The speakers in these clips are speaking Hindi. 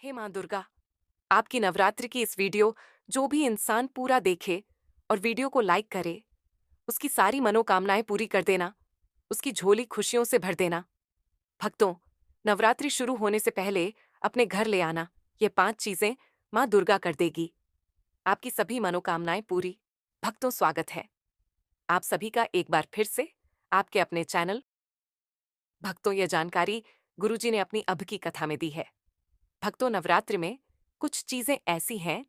हे माँ दुर्गा, आपकी नवरात्रि की इस वीडियो जो भी इंसान पूरा देखे और वीडियो को लाइक करे, उसकी सारी मनोकामनाएं पूरी कर देना, उसकी झोली खुशियों से भर देना। भक्तों, नवरात्रि शुरू होने से पहले अपने घर ले आना, ये 5 चीजें माँ दुर्गा कर देगी। आपकी सभी मनोकामनाएं पूरी। भक्तों, स्वागत है आप सभी का एक बार फिर से आपके अपने चैनल। भक्तों, यह जानकारी गुरुजी ने अपनी अब की कथा में दी है। भक्तों, नवरात्रि में कुछ चीजें ऐसी हैं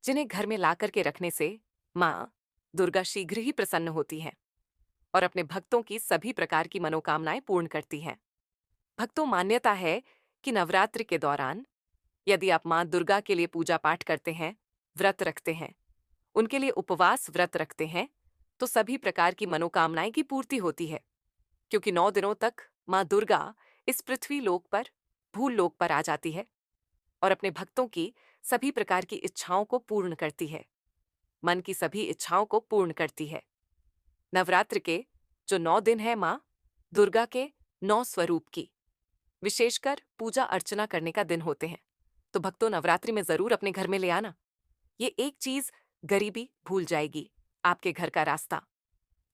जिन्हें घर में ला करके रखने से माँ दुर्गा शीघ्र ही प्रसन्न होती हैं और अपने भक्तों की सभी प्रकार की मनोकामनाएं पूर्ण करती हैं। भक्तों, मान्यता है कि नवरात्रि के दौरान यदि आप माँ दुर्गा के लिए पूजा पाठ करते हैं, व्रत रखते हैं, उनके लिए उपवास व्रत रखते हैं, तो सभी प्रकार की मनोकामनाएं की पूर्ति होती है, क्योंकि 9 दिनों तक माँ दुर्गा इस पृथ्वी लोक पर, भूल लोक पर आ जाती है और अपने भक्तों की सभी प्रकार की इच्छाओं को पूर्ण करती है, मन की सभी इच्छाओं को पूर्ण करती है। नवरात्र के जो 9 दिन है माँ दुर्गा के 9 स्वरूप की विशेषकर पूजा अर्चना करने का दिन होते हैं। तो भक्तों, नवरात्रि में जरूर अपने घर में ले आना। ये एक चीज गरीबी भूल जाएगी आपके घर का रास्ता।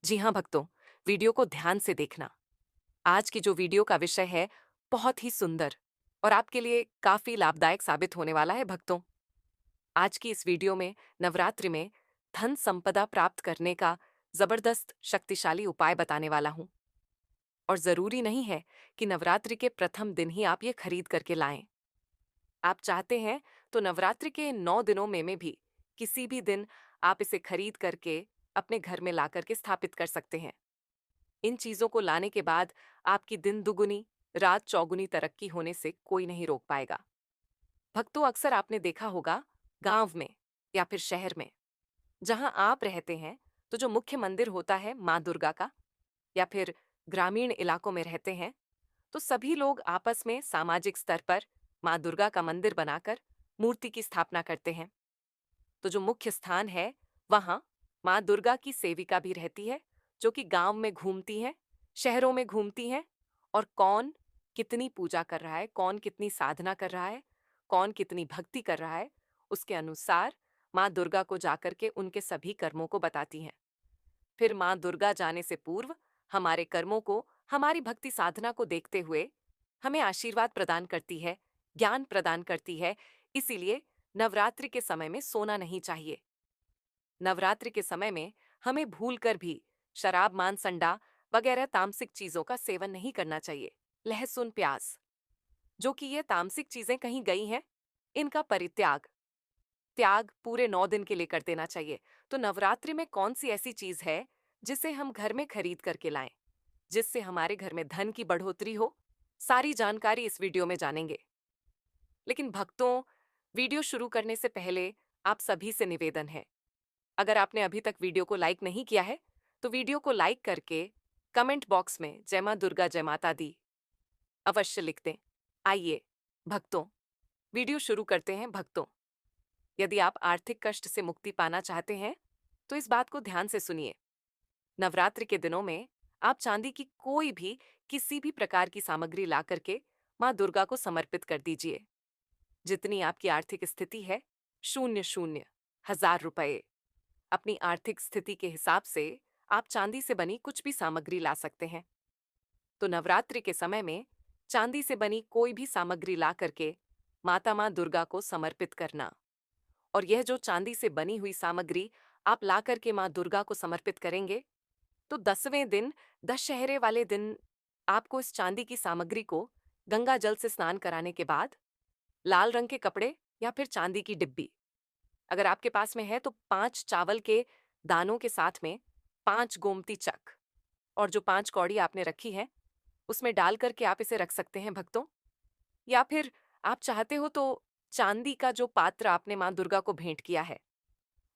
जी हाँ भक्तों, वीडियो को ध्यान से देखना। आज की जो वीडियो का विषय है बहुत ही सुंदर और आपके लिए काफी लाभदायक साबित होने वाला है। भक्तों, आज की इस वीडियो में नवरात्रि में धन संपदा प्राप्त करने का जबरदस्त शक्तिशाली उपाय बताने वाला हूं। और जरूरी नहीं है कि नवरात्रि के प्रथम दिन ही आप ये खरीद करके लाएं। आप चाहते हैं तो नवरात्रि के 9 दिनों में भी किसी भी दिन आप इसे खरीद करके अपने घर में ला करके स्थापित कर सकते हैं। इन चीजों को लाने के बाद आपकी दिन दुगुनी रात चौगुनी तरक्की होने से कोई नहीं रोक पाएगा। भक्तों, अक्सर आपने देखा होगा गांव में या फिर शहर में जहां आप रहते हैं, तो जो मुख्य मंदिर होता है माँ दुर्गा का, या फिर ग्रामीण इलाकों में रहते हैं, तो सभी लोग आपस में सामाजिक स्तर पर माँ दुर्गा का मंदिर बनाकर मूर्ति की स्थापना करते हैं। तो जो मुख्य स्थान है वहां माँ दुर्गा की सेविका भी रहती है, जो कि गांव में घूमती हैं, शहरों में घूमती हैं और कौन कितनी पूजा कर रहा है, कौन कितनी साधना कर रहा है, कौन कितनी भक्ति कर रहा है, उसके अनुसार माँ दुर्गा को जाकर के उनके सभी कर्मों को बताती हैं। फिर माँ दुर्गा जाने से पूर्व हमारे कर्मों को, हमारी भक्ति साधना को देखते हुए हमें आशीर्वाद प्रदान करती है, ज्ञान प्रदान करती है। इसीलिए नवरात्रि के समय में सोना नहीं चाहिए। नवरात्रि के समय में हमें भूलकर भी शराब, मांस, अंडा वगैरह तामसिक चीजों का सेवन नहीं करना चाहिए। लहसुन, प्याज, जो कि ये तामसिक चीजें कहीं गई हैं, इनका परित्याग त्याग पूरे 9 दिन के लिए कर देना चाहिए। तो नवरात्रि में कौन सी ऐसी चीज है जिसे हम घर में खरीद करके लाएं, जिससे हमारे घर में धन की बढ़ोतरी हो? सारी जानकारी इस वीडियो में जानेंगे। लेकिन भक्तों, वीडियो शुरू करने से पहले आप सभी से निवेदन है, अगर आपने अभी तक वीडियो को लाइक नहीं किया है, तो वीडियो को लाइक करके कमेंट बॉक्स में जय मां दुर्गा, जय माता दी अवश्य लिख दें। आइए भक्तों, वीडियो शुरू करते हैं। भक्तों, यदि आप आर्थिक कष्ट से मुक्ति पाना चाहते हैं, तो इस बात को ध्यान से सुनिए। नवरात्रि के दिनों में आप चांदी की कोई भी किसी भी प्रकार की सामग्री ला करके माँ दुर्गा को समर्पित कर दीजिए। जितनी आपकी आर्थिक स्थिति है, 0 1000 रुपए, अपनी आर्थिक स्थिति के हिसाब से आप चांदी से बनी कुछ भी सामग्री ला सकते हैं। तो नवरात्रि के समय में चांदी से बनी कोई भी सामग्री ला करके माता माँ दुर्गा को समर्पित करना। और यह जो चांदी से बनी हुई सामग्री आप ला करके माँ दुर्गा को समर्पित करेंगे, तो 10वें दिन, दशहरे वाले दिन, आपको इस चांदी की सामग्री को गंगा जल से स्नान कराने के बाद लाल रंग के कपड़े या फिर चांदी की डिब्बी, अगर आपके पास में है तो 5 चावल के दानों के साथ में 5 गोमती चक और जो 5 कौड़ी आपने रखी है, उसमें डाल करके आप इसे रख सकते हैं भक्तों। या फिर आप चाहते हो तो चांदी का जो पात्र आपने माँ दुर्गा को भेंट किया है,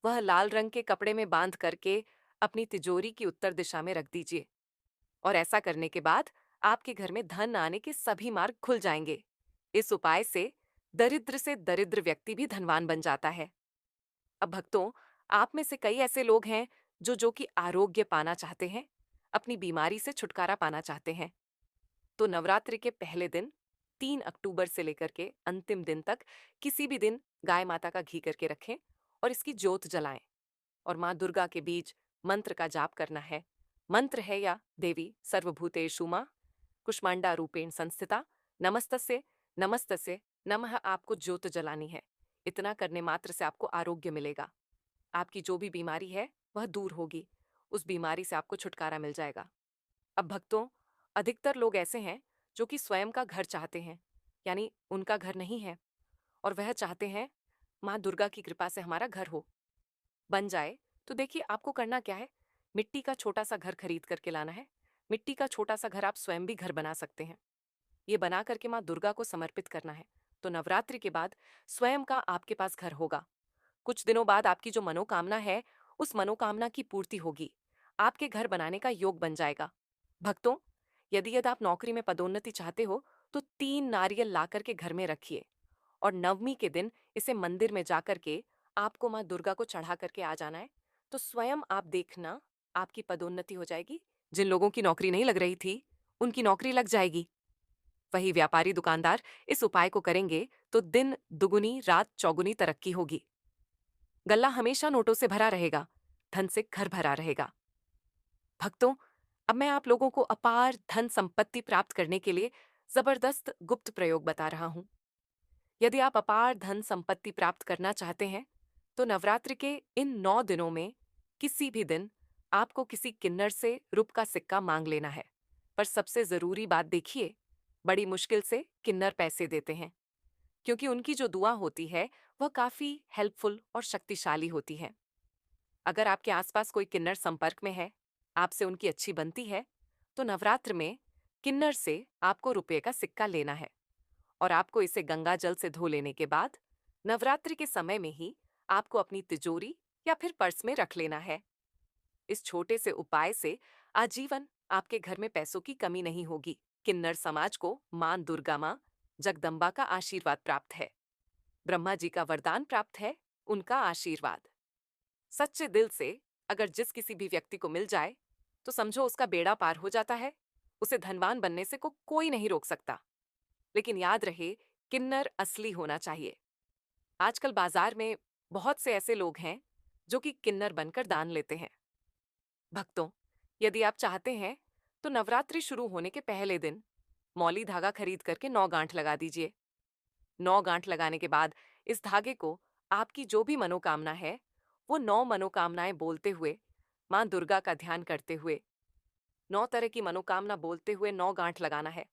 वह लाल रंग के कपड़े में बांध करके अपनी तिजोरी की उत्तर दिशा में रख दीजिए। और ऐसा करने के बाद आपके घर में धन आने के सभी मार्ग खुल जाएंगे। इस उपाय से दरिद्र से दरिद्र व्यक्ति भी धनवान बन जाता है। अब भक्तों, आप में से कई ऐसे लोग हैं जो कि आरोग्य पाना चाहते हैं, अपनी बीमारी से छुटकारा पाना चाहते हैं। तो नवरात्रि के पहले दिन 3 अक्टूबर से लेकर के अंतिम दिन तक किसी भी दिन गाय माता का घी करके रखें और इसकी ज्योत जलाएं और माँ दुर्गा के बीच मंत्र का जाप करना है। मंत्र है या देवी सर्वभूतेषु मां कुष्मांडा रूपेण संस्थिता नमस्तस्य नमस्तस्य नमः आपको ज्योत जलानी है। इतना करने मात्र से आपको आरोग्य मिलेगा। आपकी जो भी बीमारी है वह दूर होगी। उस बीमारी से आपको छुटकारा मिल जाएगा। अब भक्तों, अधिकतर लोग ऐसे हैं जो कि स्वयं का घर चाहते हैं, यानी उनका घर नहीं है और वह चाहते हैं माँ दुर्गा की कृपा से हमारा घर हो, बन जाए। तो देखिए आपको करना क्या है, मिट्टी का छोटा सा घर खरीद करके लाना है। मिट्टी का छोटा सा घर आप स्वयं भी घर बना सकते हैं। ये बना करके माँ दुर्गा को समर्पित करना है। तो नवरात्रि के बाद स्वयं का आपके पास घर होगा। कुछ दिनों बाद आपकी जो मनोकामना है उस मनोकामना की पूर्ति होगी। आपके घर बनाने का योग बन जाएगा। भक्तों, यदि आप नौकरी में पदोन्नति चाहते हो तो 3 नारियल ला करके घर में रखिए और नवमी के दिन इसे मंदिर में जाकर के आपको माँ दुर्गा को चढ़ा करके आ जाना है। तो स्वयं आप देखना आपकी पदोन्नति हो जाएगी। जिन लोगों की नौकरी नहीं लग रही थी उनकी नौकरी लग जाएगी। वही व्यापारी दुकानदार इस उपाय को करेंगे तो दिन दुगुनी रात चौगुनी तरक्की होगी। गल्ला हमेशा नोटों से भरा रहेगा, धन से घर भरा रहेगा। भक्तों, अब मैं आप लोगों को अपार धन संपत्ति प्राप्त करने के लिए जबरदस्त गुप्त प्रयोग बता रहा हूं। यदि आप अपार धन संपत्ति प्राप्त करना चाहते हैं तो नवरात्रि के इन 9 दिनों में किसी भी दिन आपको किसी किन्नर से रुप का सिक्का मांग लेना है। पर सबसे जरूरी बात देखिए, बड़ी मुश्किल से किन्नर पैसे देते हैं क्योंकि उनकी जो दुआ होती है वह काफी हेल्पफुल और शक्तिशाली होती है। अगर आपके आसपास कोई किन्नर संपर्क में है, आपसे उनकी अच्छी बनती है, तो नवरात्र में किन्नर से आपको रुपये का सिक्का लेना है और आपको इसे गंगा जल से धो लेने के बाद नवरात्रि के समय में ही आपको अपनी तिजोरी या फिर पर्स में रख लेना है। इस छोटे से उपाय से आजीवन आपके घर में पैसों की कमी नहीं होगी। किन्नर समाज को मां दुर्गा मां जगदम्बा का आशीर्वाद प्राप्त है, ब्रह्मा जी का वरदान प्राप्त है, उनका आशीर्वाद सच्चे दिल से अगर जिस किसी भी व्यक्ति को मिल जाए तो समझो उसका बेड़ा पार हो जाता है। उसे धनवान बनने से कोई नहीं रोक सकता। लेकिन याद रहे, किन्नर असली होना चाहिए। आजकल बाजार में बहुत से ऐसे लोग हैं जो कि किन्नर बनकर दान लेते हैं। भक्तों, यदि आप चाहते हैं तो नवरात्रि शुरू होने के पहले दिन मौली धागा खरीद करके 9 गांठ लगा दीजिए। 9 गांठ लगाने के बाद इस धागे को आपकी जो भी मनोकामना है वो 9 मनोकामनाएं बोलते हुए मां दुर्गा का ध्यान करते हुए 9 तरह की मनोकामना बोलते हुए 9 गांठ लगाना है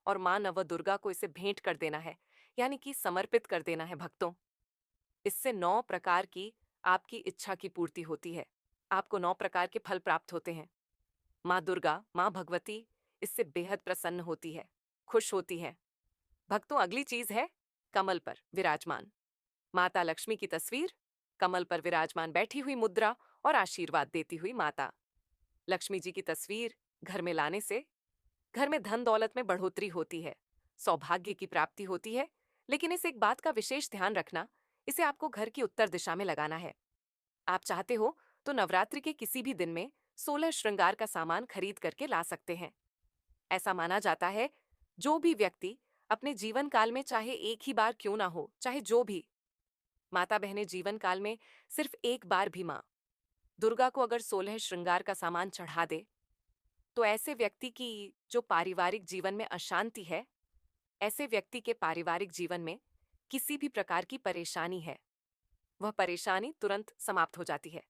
और मां नव दुर्गा को इसे भेंट कर देना है, यानी कि समर्पित कर देना है। भक्तों, इससे 9 प्रकार की आपकी इच्छा की पूर्ति होती है। आपको 9 प्रकार के फल प्राप्त होते हैं। मां दुर्गा, मां भगवती इससे बेहद प्रसन्न होती है, खुश होती है। भक्तों, अगली चीज है कमल पर विराजमान माता लक्ष्मी की तस्वीर। कमल पर विराजमान बैठी हुई मुद्रा और आशीर्वाद देती हुई माता लक्ष्मी जी की तस्वीर घर में लाने से घर में धन दौलत में बढ़ोतरी होती है, सौभाग्य की प्राप्ति होती है। लेकिन इस एक बात का विशेष ध्यान रखना, इसे आपको घर की उत्तर दिशा में लगाना है। आप चाहते हो तो नवरात्रि के किसी भी दिन में 16 श्रृंगार का सामान खरीद करके ला सकते हैं। ऐसा माना जाता है जो भी व्यक्ति अपने जीवन काल में चाहे एक ही बार क्यों ना हो, चाहे जो भी माता बहनें जीवन काल में सिर्फ एक बार भी मां दुर्गा को अगर 16 श्रृंगार का सामान चढ़ा दे तो ऐसे व्यक्ति की जो पारिवारिक जीवन में अशांति है, ऐसे व्यक्ति के पारिवारिक जीवन में किसी भी प्रकार की परेशानी है, वह परेशानी तुरंत समाप्त हो जाती है।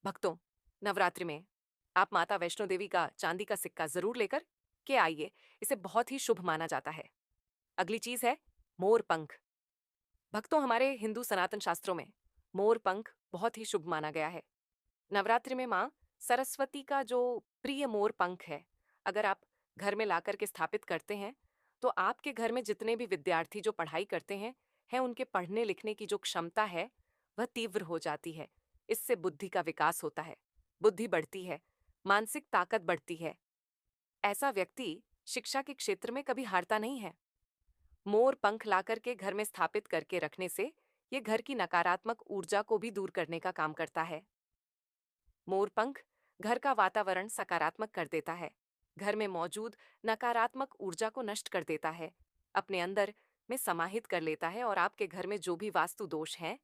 भक्तों, नवरात्रि में आप माता वैष्णो देवी का चांदी का सिक्का जरूर लेकर के आइए, इसे बहुत ही शुभ माना जाता है। अगली चीज है मोर पंख। भक्तों, हमारे हिंदू सनातन शास्त्रों में मोर पंख बहुत ही शुभ माना गया है। नवरात्रि में माँ सरस्वती का जो प्रिय मोर पंख है, अगर आप घर में लाकर के स्थापित करते हैं तो आपके घर में जितने भी विद्यार्थी जो पढ़ाई करते हैं उनके पढ़ने लिखने की जो क्षमता है वह तीव्र हो जाती है। इससे बुद्धि का विकास होता है, बुद्धि बढ़ती है, मानसिक ताकत बढ़ती है। ऐसा व्यक्ति शिक्षा के क्षेत्र में कभी हारता नहीं है। मोर पंख लाकर के घर में स्थापित करके रखने से यह घर की नकारात्मक ऊर्जा को भी दूर करने का काम करता है। मोर पंख घर का वातावरण सकारात्मक कर देता है, घर में मौजूद नकारात्मक ऊर्जा को नष्ट कर देता है। अपने अंदर में समाहित कर लेता है और आपके घर में जो भी वास्तु दोष हैं,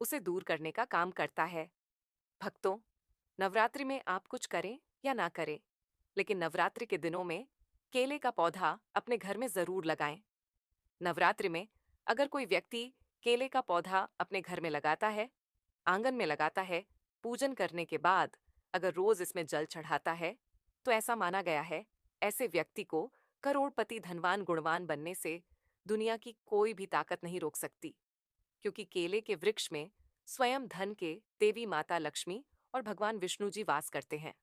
उसे दूर करने का काम करता है। भक्तों, नवरात्रि में आप कुछ करें या ना करें, लेकिन नवरात्रि के दिनों में केले का पौधा अपने घर में जरूर लगाएं। नवरात्रि में अगर कोई व्यक्ति केले का पौधा अपने घर में लगाता है, आंगन में लगाता है, पूजन करने के बाद अगर रोज इसमें जल चढ़ाता है, तो ऐसा माना गया है ऐसे व्यक्ति को करोड़पति धनवान गुणवान बनने से दुनिया की कोई भी ताकत नहीं रोक सकती, क्योंकि केले के वृक्ष में स्वयं धन के देवी माता लक्ष्मी और भगवान विष्णु जी वास करते हैं।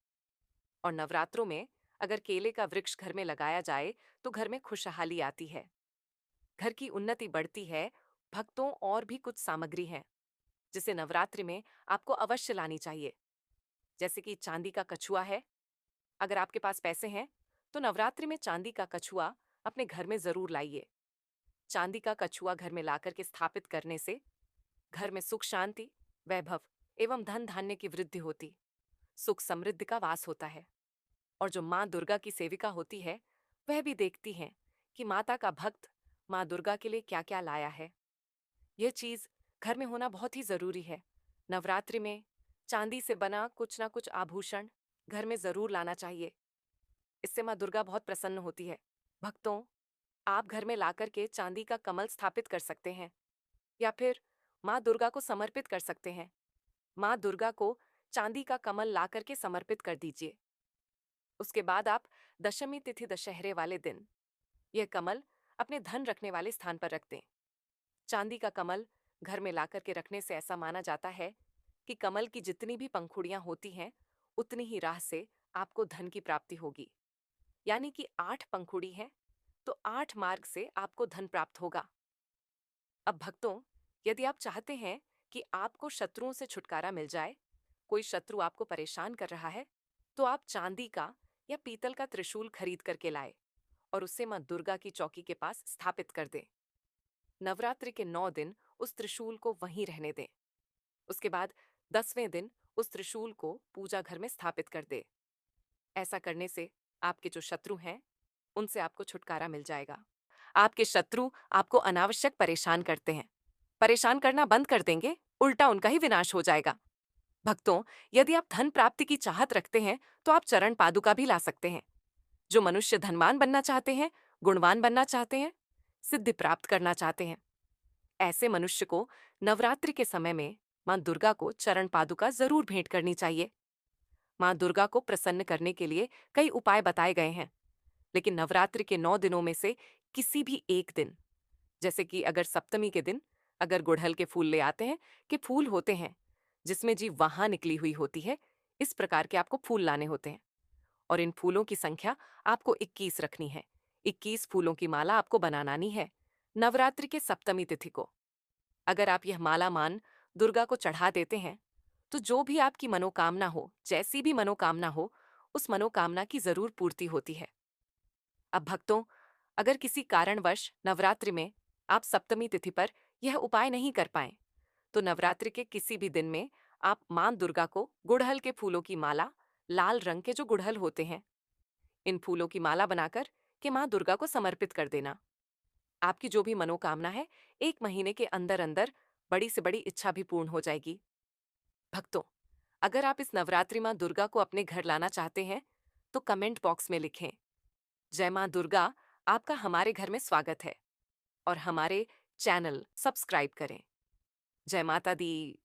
और नवरात्रों में अगर केले का वृक्ष घर में लगाया जाए तो घर में खुशहाली आती है, घर की उन्नति बढ़ती है। भक्तों, और भी कुछ सामग्री है जिसे नवरात्रि में आपको अवश्य लानी चाहिए, जैसे कि चांदी का कछुआ है। अगर आपके पास पैसे हैं तो नवरात्रि में चांदी का कछुआ अपने घर में जरूर लाइए। चांदी का कछुआ घर में लाकर के स्थापित करने से घर में सुख शांति, वैभव एवं धन धान्य की वृद्धि होती, सुख समृद्धि का वास होता है। और जो माँ दुर्गा की सेविका होती है, वह भी देखती है कि माता का भक्त माँ दुर्गा के लिए क्या क्या लाया है। यह चीज घर में होना बहुत ही जरूरी है। नवरात्रि में चांदी से बना कुछ ना कुछ आभूषण घर में जरूर लाना चाहिए। इससे माँ दुर्गा बहुत प्रसन्न होती है। भक्तों, आप घर में लाकर के चांदी का कमल स्थापित कर सकते हैं या फिर माँ दुर्गा को समर्पित कर सकते हैं। माँ दुर्गा को चांदी का कमल लाकर के समर्पित कर दीजिए। उसके बाद आप दशमी तिथि दशहरे वाले दिन यह कमल अपने धन रखने वाले स्थान पर रख दें। चांदी का कमल घर में लाकर के रखने से ऐसा माना जाता है कि कमल की जितनी भी पंखुड़ियां होती हैं, उतनी ही राह से आपको धन की प्राप्ति होगी। यानी कि 8 पंखुड़ी हैं तो 8 मार्ग से आपको धन प्राप्त होगा। अब भक्तों, यदि आप चाहते हैं कि आपको शत्रुओं से छुटकारा मिल जाए, कोई शत्रु आपको परेशान कर रहा है, तो आप चांदी का या पीतल का त्रिशूल खरीद करके लाए और उससे मां दुर्गा की चौकी के पास स्थापित कर दें। नवरात्रि के 9 दिन उस त्रिशूल को वहीं रहने दें। उसके बाद 10वें दिन उस त्रिशूल को पूजा घर में स्थापित कर दे। ऐसा करने से आपके जो शत्रु हैं, उनसे आपको छुटकारा मिल जाएगा। आपके शत्रु आपको अनावश्यक परेशान करते हैं, परेशान करना बंद कर देंगे, उल्टा उनका ही विनाश हो जाएगा। भक्तों, यदि आप धन प्राप्ति की चाहत रखते हैं तो आप चरण पादुका भी ला सकते हैं। जो मनुष्य धनवान बनना चाहते हैं, गुणवान बनना चाहते हैं, सिद्धि प्राप्त करना चाहते हैं, ऐसे मनुष्य को नवरात्रि के समय में मां दुर्गा को चरण पादुका जरूर भेंट करनी चाहिए। मां दुर्गा को प्रसन्न करने के लिए कई उपाय बताए गए हैं, लेकिन नवरात्रि के 9 दिनों में से किसी भी एक दिन, जैसे कि अगर सप्तमी के दिन अगर गुड़हल के फूल ले आते हैं, कि फूल होते हैं जिसमें जी वहां निकली हुई होती है, इस प्रकार के आपको फूल लाने होते हैं। और इन फूलों की संख्या आपको 21 रखनी है। 21 फूलों की माला आपको बनानी है नवरात्रि के सप्तमी तिथि को। अगर आप यह माला मान दुर्गा को चढ़ा देते हैं, तो जो भी आपकी मनोकामना हो, जैसी भी मनोकामना हो, उस मनोकामना की जरूर पूर्ति होती है। अब भक्तों, अगर किसी कारणवश नवरात्रि में आप सप्तमी तिथि पर यह उपाय नहीं कर पाए, तो नवरात्रि के किसी भी दिन में आप मां दुर्गा को गुड़हल के फूलों की माला, लाल रंग के जो गुड़हल होते हैं, इन फूलों की माला बनाकर के मां दुर्गा को समर्पित कर देना। आपकी जो भी मनोकामना है, 1 महीने के अंदर अंदर बड़ी से बड़ी इच्छा भी पूर्ण हो जाएगी। भक्तों, अगर आप इस नवरात्रि मां दुर्गा को अपने घर लाना चाहते हैं, तो कमेंट बॉक्स में लिखें, जय मां दुर्गा, आपका हमारे घर में स्वागत है, और हमारे चैनल सब्सक्राइब करें। जय माता दी।